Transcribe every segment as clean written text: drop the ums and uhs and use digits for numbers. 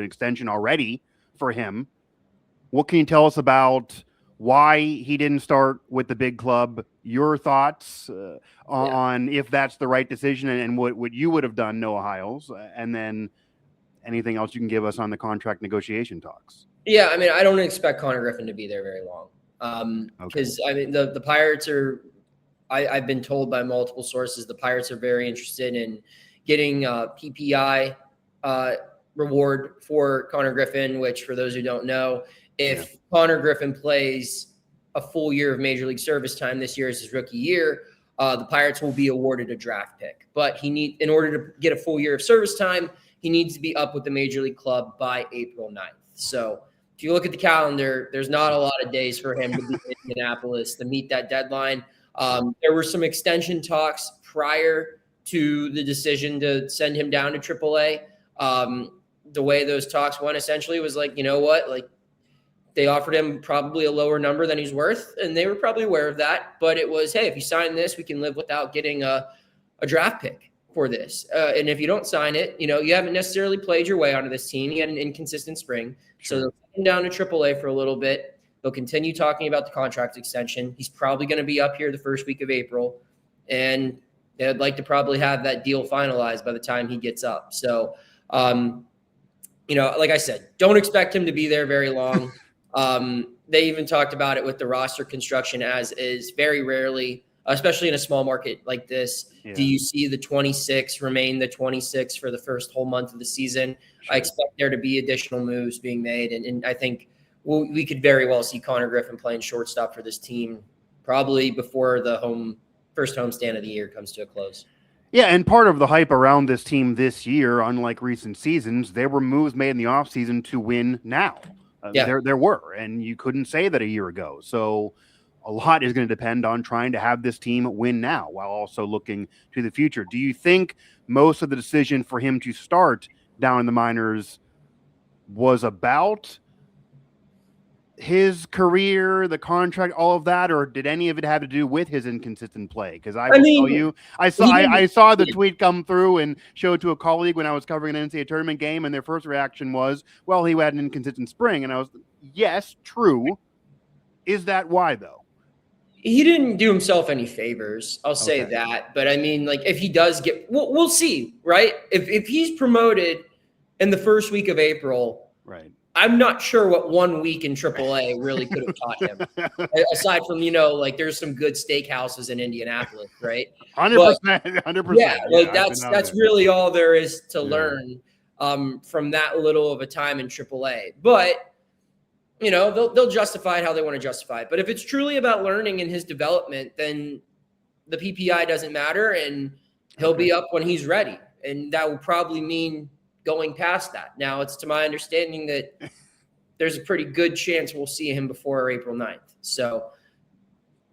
extension already for him. What can you tell us about why he didn't start with the big club? Your thoughts on if that's the right decision and what you would have done, Noah Hiles, and then anything else you can give us on the contract negotiation talks. Yeah, I mean, I don't expect Konnor Griffin to be there very long because, I mean, the Pirates are – I've been told by multiple sources the Pirates are very interested in getting PPI reward for Konnor Griffin, which for those who don't know, if Konnor Griffin plays a full year of Major League Service time this year as his rookie year, the Pirates will be awarded a draft pick. But in order to get a full year of service time, he needs to be up with the Major League club by April 9th. So if you look at the calendar, there's not a lot of days for him to be in Indianapolis to meet that deadline. There were some extension talks prior to the decision to send him down to AAA. The way those talks went essentially was like, you know what, like they offered him probably a lower number than he's worth, and they were probably aware of that. But it was, hey, if you sign this, we can live without getting a draft pick for this. And if you don't sign it, you haven't necessarily played your way onto this team. You had an inconsistent spring. So they'll send him down to AAA for a little bit. They'll continue talking about the contract extension. He's probably going to be up here the first week of April. And they'd like to probably have that deal finalized by the time he gets up. So, like I said, don't expect him to be there very long. They even talked about it with the roster construction as is. Very rarely, especially in a small market like this, do you see the 26 remain the 26 for the first whole month of the season. I expect there to be additional moves being made. And I think we could very well see Konnor Griffin playing shortstop for this team probably before the first homestand of the year comes to a close. Yeah, and part of the hype around this team this year, unlike recent seasons, there were moves made in the offseason to win now. There were, and you couldn't say that a year ago. So a lot is going to depend on trying to have this team win now while also looking to the future. Do you think most of the decision for him to start down in the minors was about his career, the contract, all of that, or did any of it have to do with his inconsistent play? Because I will tell you, I saw the tweet come through and show it to a colleague when I was covering an NCAA tournament game, and their first reaction was, well, he had an inconsistent spring. And I was, yes, true. Is that why, though? He didn't do himself any favors. I'll say that. But I mean, like, if he does get, we'll see, right? If he's promoted in the first week of April, right? I'm not sure what 1 week in AAA really could have taught him. Aside from, there's some good steakhouses in Indianapolis, right? 100%. 100%. Yeah, that's really all there is to learn from that little of a time in AAA. But, they'll justify it how they want to justify it. But if it's truly about learning and his development, then the PPI doesn't matter, and he'll be up when he's ready. And that will probably mean going past that. Now, it's to my understanding that there's a pretty good chance we'll see him before April 9th. So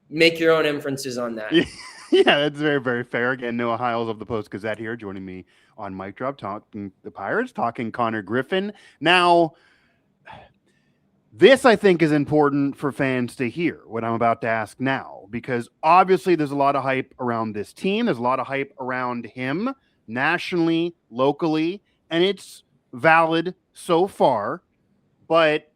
make your own inferences on that. Yeah, that's very, very fair. Again, Noah Hiles of the Post-Gazette here joining me on Mic Drop, talking the Pirates, talking Konnor Griffin. Now, this, I think, is important for fans to hear, what I'm about to ask now, because obviously there's a lot of hype around this team. There's a lot of hype around him nationally, locally, and it's valid so far, but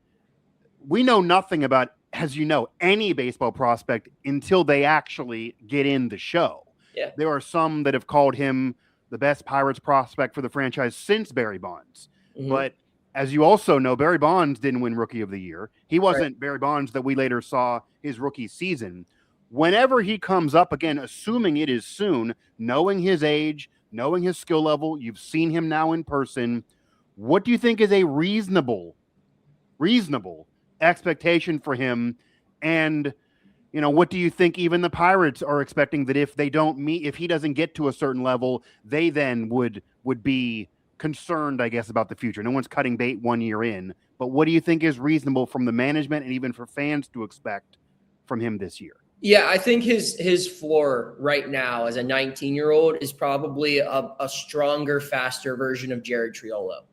we know nothing about, as you know, any baseball prospect until they actually get in the show. Yeah. There are some that have called him the best Pirates prospect for the franchise since Barry Bonds. Mm-hmm. But as you also know, Barry Bonds didn't win Rookie of the Year. He wasn't Barry Bonds that we later saw his rookie season. Whenever he comes up again, assuming it is soon, knowing his age, knowing his skill level, you've seen him now in person. What do you think is a reasonable expectation for him? And, what do you think even the Pirates are expecting that if he doesn't get to a certain level, they then would be concerned, I guess, about the future? No one's cutting bait 1 year in, but what do you think is reasonable from the management and even for fans to expect from him this year? Yeah, I think his floor right now as a 19-year-old is probably a stronger, faster version of Jared Triolo,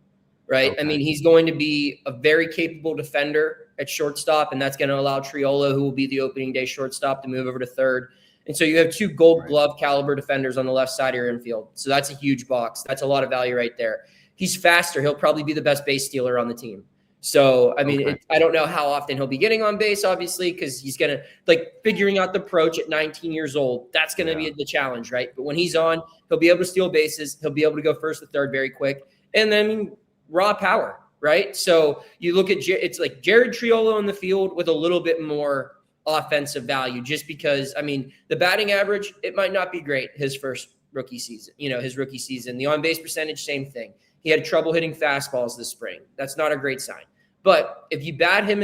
right? Okay. I mean, he's going to be a very capable defender at shortstop, and that's going to allow Triolo, who will be the opening day shortstop, to move over to third. And so you have two gold glove caliber defenders on the left side of your infield. So that's a huge box. That's a lot of value right there. He's faster. He'll probably be the best base stealer on the team. So, I mean, I don't know how often he'll be getting on base, obviously, because he's going to figuring out the approach at 19 years old. That's going to be the challenge, right? But when he's on, he'll be able to steal bases. He'll be able to go first to third very quick. And then raw power, right? So you look at it's like Jared Triolo in the field with a little bit more offensive value, just because, I mean, the batting average, it might not be great his first rookie season, his rookie season. The on-base percentage, same thing. He had trouble hitting fastballs this spring. That's not a great sign. But if you bat him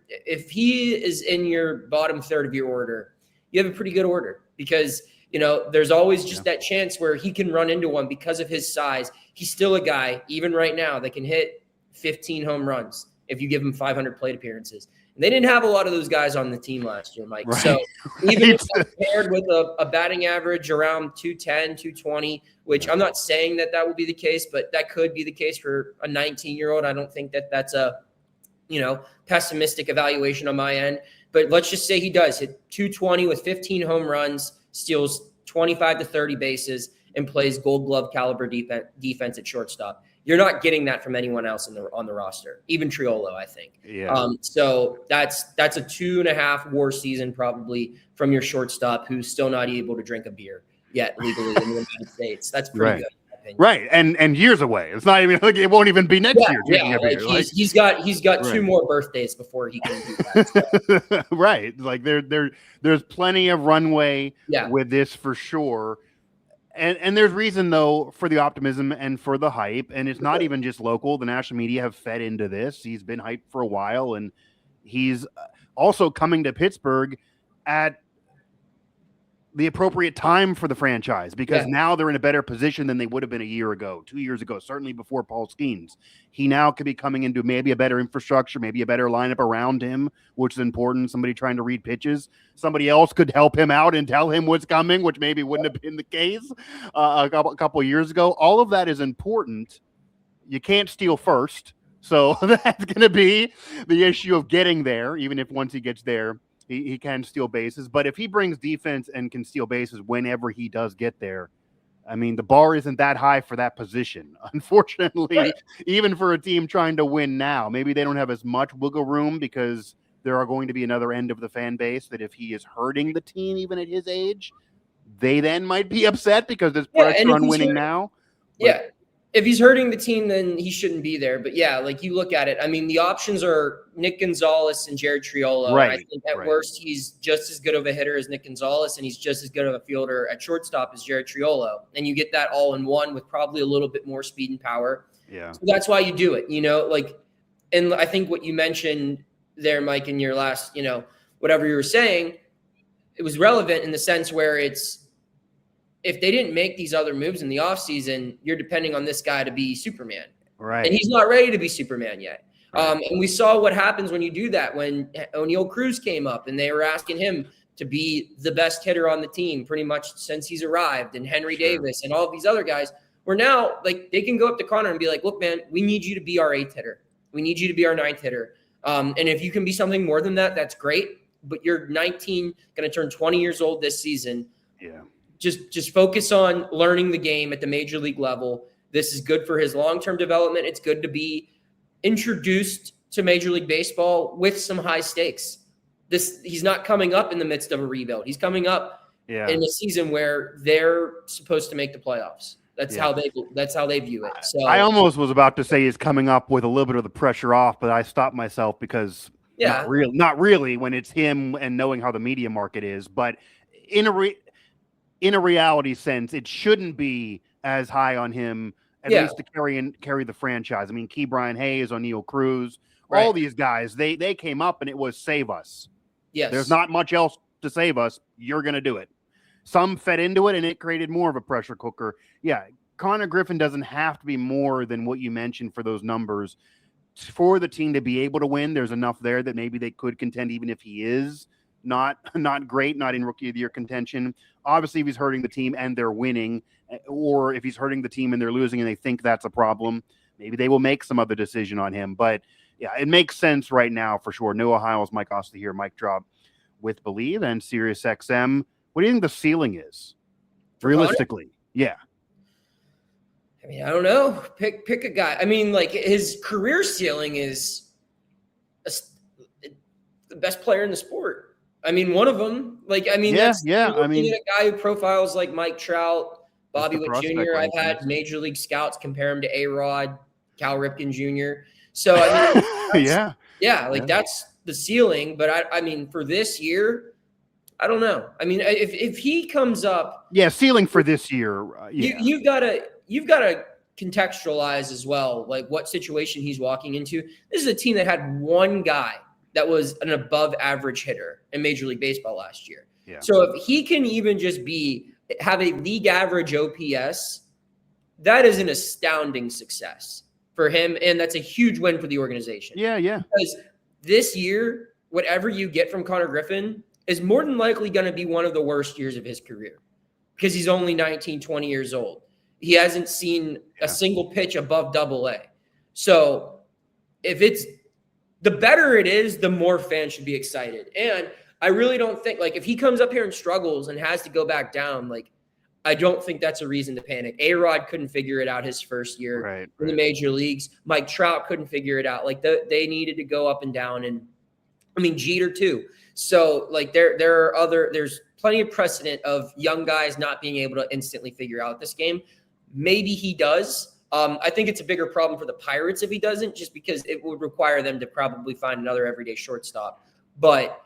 if he is in your bottom third of your order, you have a pretty good order, because, there's always just that chance where he can run into one because of his size. He's still a guy, even right now, that can hit 15 home runs if you give him 500 plate appearances. And they didn't have a lot of those guys on the team last year, Mike. Right. So even if compared with a batting average around 210, 220, which I'm not saying that will be the case, but that could be the case for a 19-year-old. I don't think that's a pessimistic evaluation on my end. But let's just say he does hit 220 with 15 home runs, steals 25 to 30 bases, and plays Gold Glove caliber defense at shortstop. You're not getting that from anyone else on the roster, even Triolo, I think. Yeah. So that's a 2.5 WAR season probably from your shortstop, who's still not able to drink a beer yet legally in the United States. That's pretty good. Right, and years away. It's not even it won't even be next year. Yeah, he's got 2 more birthdays before he can do that. So. Right, there's plenty of runway with this for sure, and there's reason though for the optimism and for the hype, and it's not even just local. The national media have fed into this. He's been hyped for a while, and he's also coming to Pittsburgh at the appropriate time for the franchise, because now they're in a better position than they would have been a year ago, 2 years ago, certainly before Paul Skeens. He now could be coming into maybe a better infrastructure, maybe a better lineup around him, which is important. Somebody trying to read pitches. Somebody else could help him out and tell him what's coming, which maybe wouldn't have been the case a couple of years ago. All of that is important. You can't steal first. So that's going to be the issue of getting there, even if once he gets there, he can steal bases. But if he brings defense and can steal bases whenever he does get there, I mean, the bar isn't that high for that position, unfortunately, even for a team trying to win now. Maybe they don't have as much wiggle room, because there are going to be another end of the fan base that if he is hurting the team, even at his age, they then might be upset because there's pressure on winning now. But, if he's hurting the team, then he shouldn't be there. But you look at it. I mean, the options are Nick Gonzalez and Jared Triolo. Right. I think at worst, he's just as good of a hitter as Nick Gonzalez, and he's just as good of a fielder at shortstop as Jared Triolo. And you get that all in one with probably a little bit more speed and power. Yeah. So that's why you do it, and I think what you mentioned there, Mike, in your last, whatever you were saying, it was relevant in the sense where if they didn't make these other moves in the offseason, you're depending on this guy to be Superman. Right. And he's not ready to be Superman yet. Right. And we saw what happens when you do that, when O'Neal Cruz came up and they were asking him to be the best hitter on the team pretty much since he's arrived, and Henry Davis and all of these other guys, where now they can go up to Konnor and be like, look, man, we need you to be our 8th hitter. We need you to be our 9th hitter. And if you can be something more than that, that's great. But you're 19, going to turn 20 years old this season. Yeah. Just focus on learning the game at the major league level. This is good for his long-term development. It's good to be introduced to Major League Baseball with some high stakes. He's not coming up in the midst of a rebuild. He's coming up in a season where they're supposed to make the playoffs. That's how they view it. So I almost was about to say he's coming up with a little bit of the pressure off, but I stopped myself because not really when it's him and knowing how the media market is, but in a reality sense, it shouldn't be as high on him, at least to carry the franchise. I mean, Brian Hayes, O'Neal Cruz, all these guys, they came up and it was save us. Yes. There's not much else to save us. You're going to do it. Some fed into it and it created more of a pressure cooker. Yeah. Konnor Griffin doesn't have to be more than what you mentioned for those numbers. For the team to be able to win, there's enough there that maybe they could contend, even if he is not great, not in rookie of the year contention. Obviously, if he's hurting the team and they're winning, or if he's hurting the team and they're losing and they think that's a problem, maybe they will make some other decision on him. But yeah, it makes sense right now for sure. New Ohio's Mike Osta here, Mike Drop with Believe and Sirius XM. What do you think the ceiling is? Realistically, yeah. I I don't know. Pick a guy. I mean, like his career ceiling is the best player in the sport. I mean, one of them. Like, I mean, yeah. I mean, a guy who profiles like Mike Trout, Bobby Witt Jr. I've had Major League scouts compare him to A-Rod, Cal Ripken Jr. So I mean, that's the ceiling. But I mean, for this year, I don't know. I mean, if he comes up, ceiling for this year, you've got to contextualize as well, like what situation he's walking into. This is a team that had one guy that was an above average hitter in Major League Baseball last year. Yeah. So if he can even just have a league average OPS, that is an astounding success for him. And that's a huge win for the organization. Yeah. Because this year, whatever you get from Konnor Griffin is more than likely going to be one of the worst years of his career because he's only 19, 20 years old. He hasn't seen a single pitch above AA. So if it's the better it is, the more fans should be excited. And I really don't think, like, if he comes up here and struggles and has to go back down, like, I don't think that's a reason to panic. A-Rod couldn't figure it out his first year in the major leagues. Mike Trout couldn't figure it out. Like, they needed to go up and down. And, I mean, Jeter too. So, like, there's plenty of precedent of young guys not being able to instantly figure out this game. Maybe he does. I think it's a bigger problem for the Pirates if he doesn't, just because it would require them to probably find another everyday shortstop. But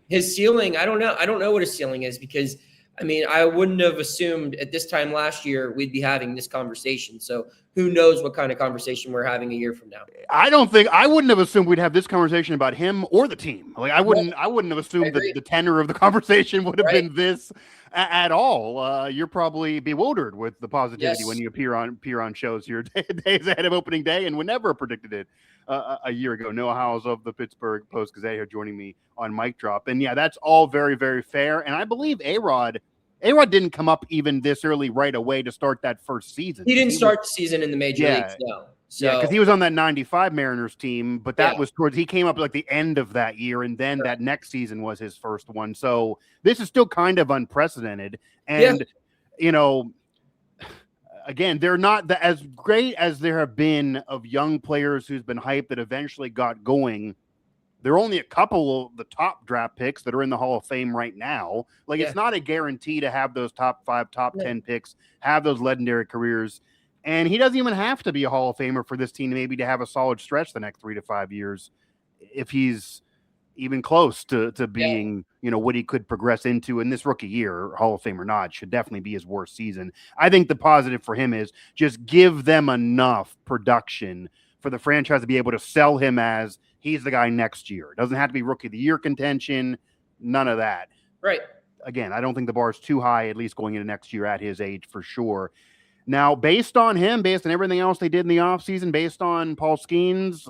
his ceiling, I don't know. I don't know what his ceiling is because, I mean, I wouldn't have assumed at this time last year we'd be having this conversation. So who knows what kind of conversation we're having a year from now. I wouldn't have assumed we'd have this conversation about him or the team. Like I wouldn't have assumed that the tenor of the conversation would have been this at all. You're probably bewildered with the positivity when you appear on shows here days ahead of opening day, and would never have predicted it a year ago. Noah Howells of the Pittsburgh Post-Gazette here joining me on Mic Drop. And that's all very, very fair. And I believe A-Rod didn't come up even this early right away to start that first season. He didn't start the season in the major leagues, no. So, because he was on that 95 Mariners team, but that was he came up like the end of that year, and then that next season was his first one. So this is still kind of unprecedented. And, again, they're not as great as there have been of young players who's been hyped that eventually got going. There are only a couple of the top draft picks that are in the Hall of Fame right now. Like, it's not a guarantee to have those top 5, top 10 picks, have those legendary careers. And he doesn't even have to be a Hall of Famer for this team maybe to have a solid stretch the next 3 to 5 years if he's even close to being, what he could progress into in this rookie year, Hall of Fame or not, should definitely be his worst season. I think the positive for him is just give them enough production for the franchise to be able to sell him as he's the guy next year. It doesn't have to be rookie of the year contention, none of that. Right. Again, I don't think the bar is too high, at least going into next year at his age for sure. Now, based on him, based on everything else they did in the offseason, based on Paul Skeens,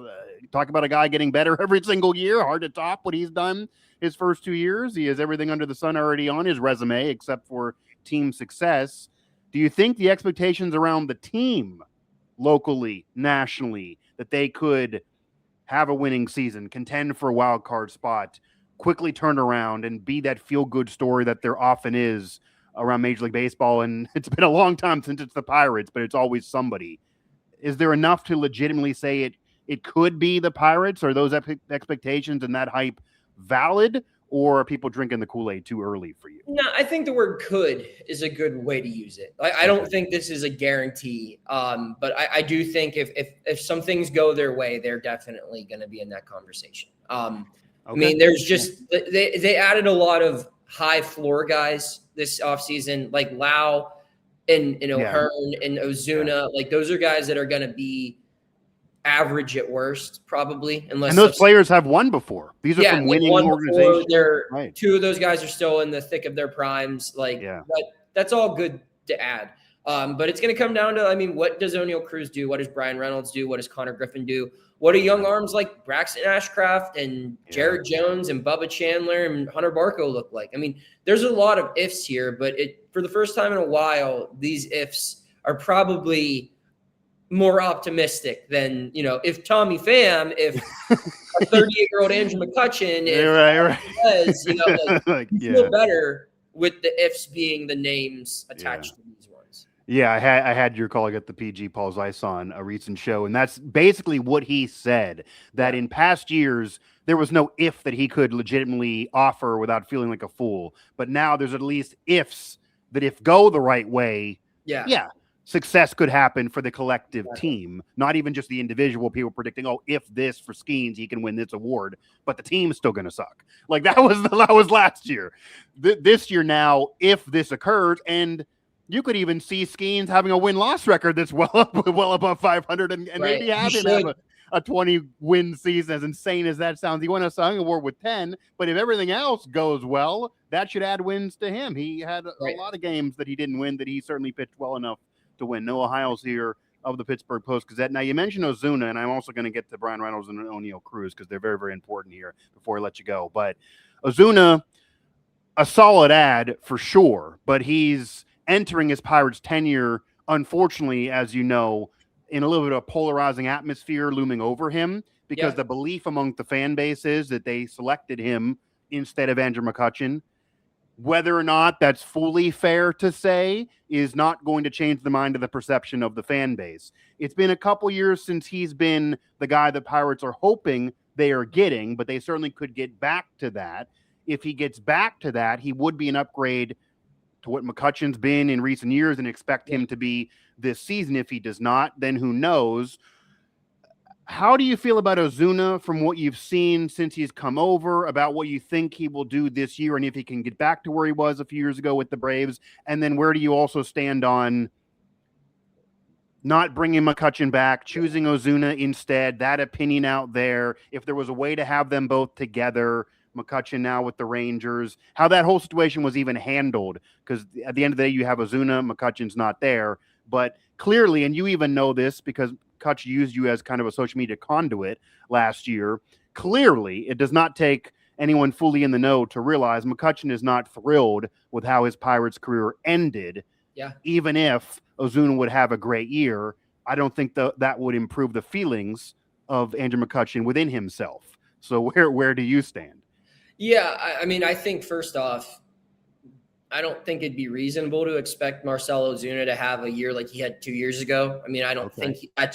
talk about a guy getting better every single year, hard to top what he's done his first 2 years. He has everything under the sun already on his resume except for team success. Do you think the expectations around the team locally, nationally, that they could have a winning season, contend for a wild card spot, quickly turn around and be that feel-good story that there often is around Major League Baseball? And it's been a long time since it's the Pirates, but it's always somebody. Is there enough to legitimately say it could be the Pirates? Are those expectations and that hype valid, or are people drinking the Kool-Aid too early for you? No, I think the word could is a good way to use it. I don't think this is a guarantee, but I do think if some things go their way, they're definitely going to be in that conversation. I mean, there's just they added a lot of high floor guys this offseason, like Lau and O'Hearn and Ozuna. Like, those are guys that are going to be average at worst, probably. And those players have won before. These are from winning organizations. Two of those guys are still in the thick of their primes. That's all good to add. But it's going to come down to, I mean, what does O'Neal Cruz do? What does Brian Reynolds do? What does Konnor Griffin do? What do young arms like Braxton Ashcraft and Jared Jones and Bubba Chandler and Hunter Barco look like? I mean, there's a lot of ifs here, but for the first time in a while, these ifs are probably more optimistic than, if Tommy Pham, if a 38-year-old Andrew McCutchen, you feel better with the ifs being the names attached to these ones. Yeah, I had your colleague at the PG Paul Zeiss on a recent show, and that's basically what he said, that in past years there was no if that he could legitimately offer without feeling like a fool. But now there's at least ifs that if go the right way, yeah, success could happen for the collective team, not even just the individual people predicting, oh, if this for Skeens, he can win this award, but the team's still going to suck. Like that was last year. This year now, if this occurs, and you could even see Skeens having a win-loss record that's well above 500, and maybe have him have a 20-win season. As insane as that sounds, he won a Cy Award with 10. But if everything else goes well, that should add wins to him. He had a lot of games that he didn't win that he certainly pitched well enough to win. Noah Hiles here of the Pittsburgh Post-Gazette. Now, you mentioned Ozuna, and I'm also going to get to Brian Reynolds and O'Neill Cruz because they're very, very important here before I let you go. But Ozuna, a solid ad for sure, but he's entering his Pirates tenure, unfortunately, as you know, in a little bit of a polarizing atmosphere looming over him, because the belief among the fan base is that they selected him instead of Andrew McCutchen. Whether or not that's fully fair to say is not going to change the mind of the perception of the fan base. It's been a couple years since he's been the guy the Pirates are hoping they are getting, but they certainly could get back to that. If he gets back to that, he would be an upgrade to what McCutchen's been in recent years, and expect him to be this season. If he does not, then who knows? How do you feel about Ozuna from what you've seen since he's come over, about what you think he will do this year, and if he can get back to where he was a few years ago with the Braves? And then where do you also stand on not bringing McCutchen back, choosing Ozuna instead, that opinion out there, if there was a way to have them both together, McCutchen now with the Rangers, how that whole situation was even handled? Because at the end of the day, you have Ozuna, McCutchen's not there, but clearly, and you even know this because Kutch used you as kind of a social media conduit last year, clearly it does not take anyone fully in the know to realize McCutchen is not thrilled with how his Pirates career ended. Even if Ozuna would have a great year, I don't think that would improve the feelings of Andrew McCutchen within himself. So where do you stand? Yeah, I mean, I think first off, I don't think it'd be reasonable to expect Marcell Ozuna to have a year like he had 2 years ago. I mean, I don't think I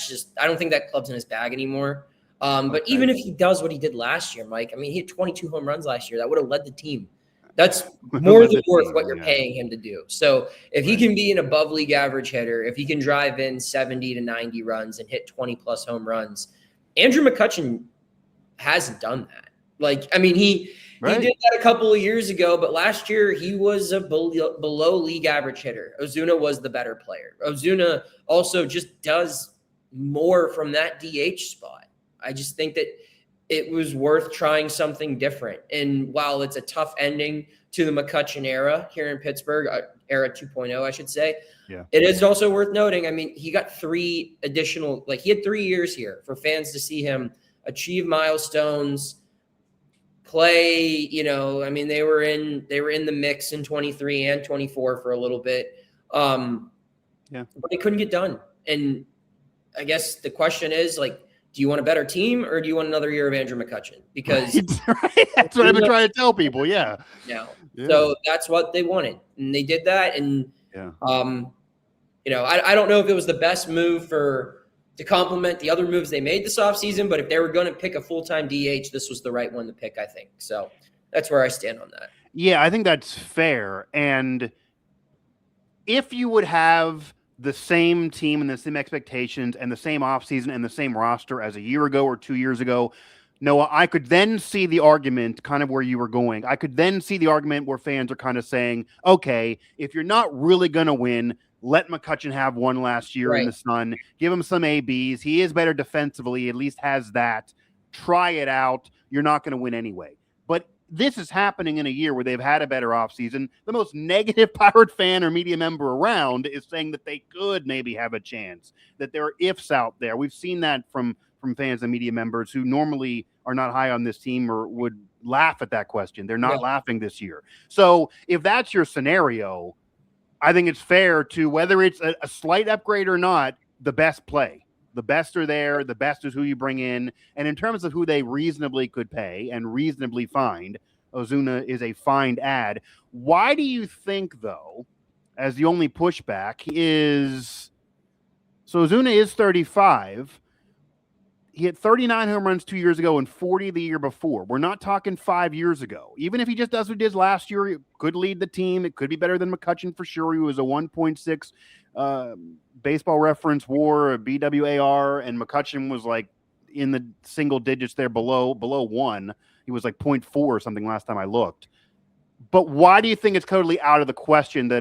don't think that club's in his bag anymore. But even if he does what he did last year, Mike, I mean, he had 22 home runs last year. That would have led the team. That's more than worth what you're paying him to do. So if he can be an above league average hitter, if he can drive in 70 to 90 runs and hit 20 plus home runs, Andrew McCutchen hasn't done that. Like, I mean, he did that a couple of years ago, but last year he was a below league average hitter. Ozuna was the better player. Ozuna also just does more from that DH spot. I just think that it was worth trying something different. And while it's a tough ending to the McCutchen era here in Pittsburgh, era 2.0, I should say, it is also worth noting. I mean, he got 3 additional, like he had 3 years here for fans to see him achieve milestones, play, you know, I mean, they were in the mix in 23 and 24 for a little bit. But they couldn't get done. And I guess the question is, like, do you want a better team or do you want another year of Andrew McCutchen? Because that's what I've been trying to tell people. So that's what they wanted, and they did that. And you know, I don't know if it was the best move to complement the other moves they made this offseason, but if they were going to pick a full-time DH, this was the right one to pick, I think. So that's where I stand on that. Yeah, I think that's fair. And if you would have the same team and the same expectations and the same offseason and the same roster as a year ago or 2 years ago, Noah, I could then see the argument kind of where you were going. I could then see the argument where fans are kind of saying, okay, if you're not really going to win, let McCutchen have one last year in the sun. Give him some ABs. He is better defensively, at least has that. Try it out. You're not going to win anyway. But this is happening in a year where they've had a better offseason. The most negative Pirate fan or media member around is saying that they could maybe have a chance, that there are ifs out there. We've seen that from fans and media members who normally are not high on this team or would laugh at that question. They're not laughing this year. So if that's your scenario, I think it's fair to, whether it's a slight upgrade or not, the best play. The best are there. The best is who you bring in. And in terms of who they reasonably could pay and reasonably find, Ozuna is a find ad. Why do you think, though, as the only pushback is, so Ozuna is 35. He hit 39 home runs 2 years ago and 40 the year before. We're not talking 5 years ago. Even if he just does what he did last year, he could lead the team. It could be better than McCutchen for sure. He was a 1.6 baseball reference WAR, a BWAR, and McCutchen was like in the single digits there below 1. He was like 0.4 or something last time I looked. But why do you think it's totally out of the question that